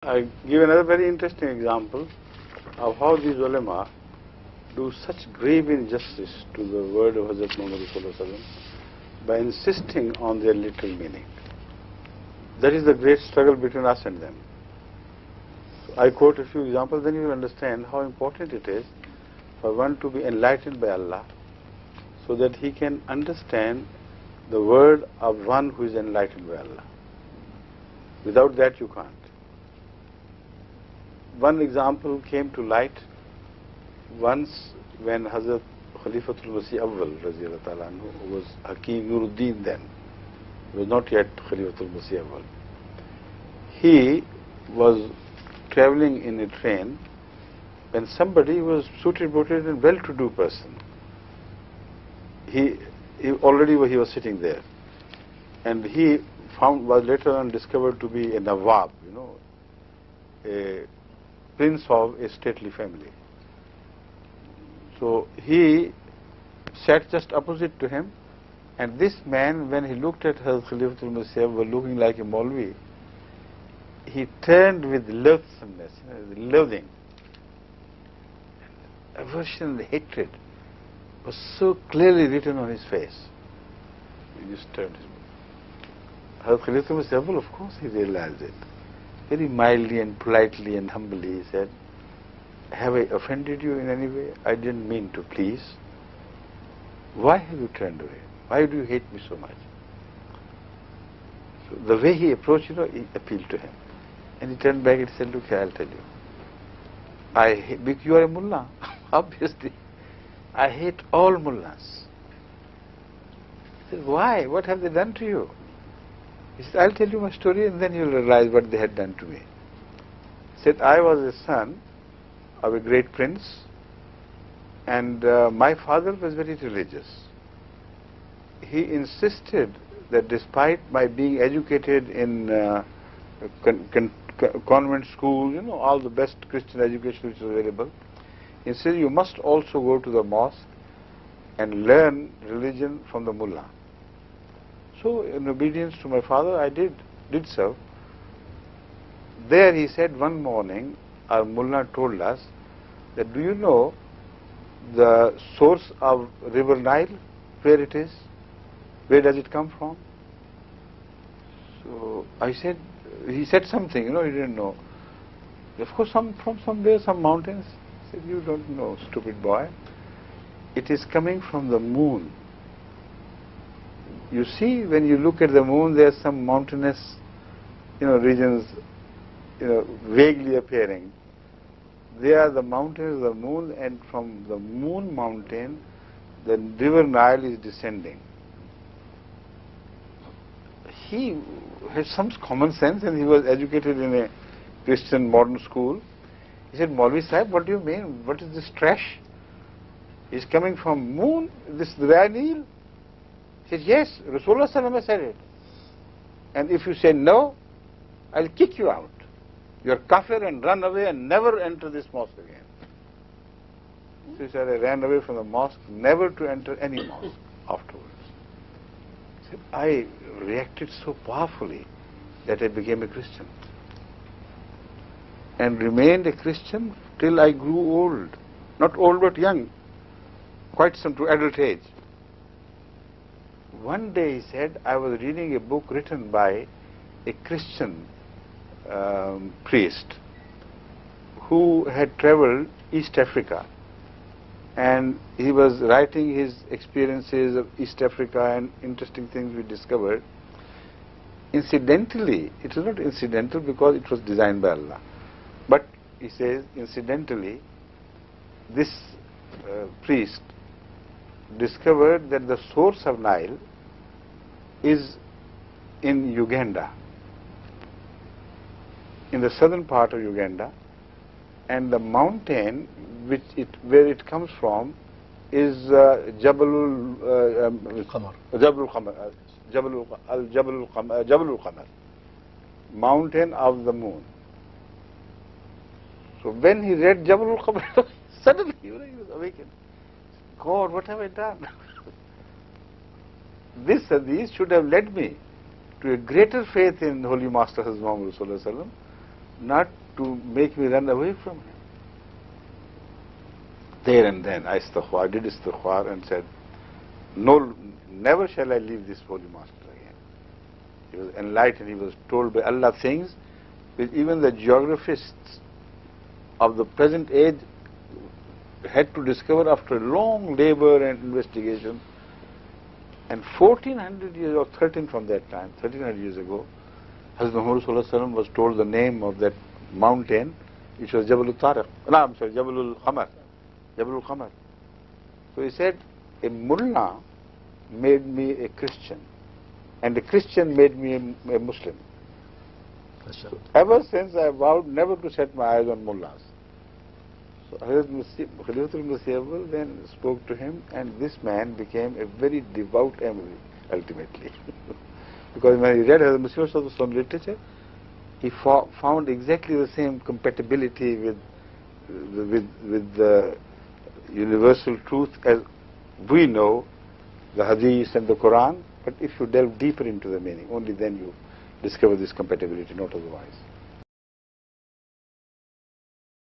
I give another very interesting example of how these ulama do such grave injustice to the word of Hazrat Muhammad Sallallahu Alaihi Wasallam by insisting on their literal meaning. That is the great struggle between us and them. So I quote a few examples, then you will understand how important it is for one to be enlightened by Allah so that he can understand the word of one who is enlightened by Allah. Without that you can't. One example came to light once when Hazrat Khalifatul Masih Awwal Raziyallahu Ta'ala Anhu was Hakim Nuruddin then. He was not yet Khalifatul Masih Awwal. He was traveling in a train when somebody was suited, booted and well-to-do person. He was sitting there, and he was later on discovered to be a Nawab, a prince of a stately family. So he sat just opposite to him, and this man, when he looked at Hazrat Khalifatul Masih was looking like a Maulvi, he turned with loathsomeness, loathing. Aversion and hatred was so clearly written on his face. He just turned his back. Hazrat Khalifatul Masih, of course, he realized it. Very mildly and politely and humbly he said, "Have I offended you in any way? I didn't mean to, please. Why have you turned away? Why do you hate me so much?" So the way he approached, he appealed to him. And he turned back and said, "Look here, I'll tell you. You are a mullah, obviously. I hate all mullahs." He said, "Why? What have they done to you?" He said, "I'll tell you my story and then you'll realize what they had done to me." He said, "I was a son of a great prince, and my father was very religious. He insisted that despite my being educated in convent school, all the best Christian education which is available, he said, you must also go to the mosque and learn religion from the mullah." So in obedience to my father, I did so. There he said, one morning, our mullah told us that, "Do you know the source of river Nile, where it is? Where does it come from?" So I said, he said something, he didn't know. Of course, from somewhere, some mountains. He said, "You don't know, stupid boy. It is coming from the moon. You see, when you look at the moon, there are some mountainous, regions, vaguely appearing. They are the mountains of the moon, and from the moon mountain, the river Nile is descending." He had some common sense, and he was educated in a Christian modern school. He said, "Maulvi Sahib, what do you mean? What is this trash? It's coming from moon, this Nile?" He said, "Yes, Rasulullah Sallallahu Alaihi Wasallam said it. And if you say no, I'll kick you out. You're kafir and run away and never enter this mosque again." So he said, I ran away from the mosque, never to enter any mosque afterwards. He said, I reacted so powerfully that I became a Christian. And remained a Christian till I grew old. Not old but young, quite some to adult age. One day, he said, I was reading a book written by a Christian priest who had traveled East Africa, and he was writing his experiences of East Africa and interesting things we discovered. Incidentally, it was not incidental because it was designed by Allah, but he says, incidentally, this priest discovered that the source of Nile is in Uganda, in the southern part of Uganda, and the mountain where it comes from is Jabalul Qamar, mountain of the moon. So when he read Jabalul Qamar, suddenly he was awakened. God, what have I done? This hadith should have led me to a greater faith in Holy Master Hazrat Muhammad Sallallahu Alaihi Wasallam, not to make me run away from him. There and then I did istighfar and said, no, never shall I leave this holy master again. He was enlightened, he was told by Allah things which even the geographists of the present age had to discover after long labor and investigation. And 1400 years or 13 from that time, 1300 years ago, Hazrat Muhammad Sallallahu Alaihi Wasallam was told the name of that mountain, which was Jabal al-Tariq. No, I'm sorry, Jabal al-Qamar. Jabal al-Qamar. So he said, a mullah made me a Christian, and a Christian made me a Muslim. So ever since I vowed never to set my eyes on mullahs. So Khalifatul Masih then spoke to him, and this man became a very devout Ahmadi ultimately. Because when he read Hazrat Masih of some literature, he found exactly the same compatibility with the universal truth as we know the Hadith and the Quran. But if you delve deeper into the meaning, only then you discover this compatibility, not otherwise.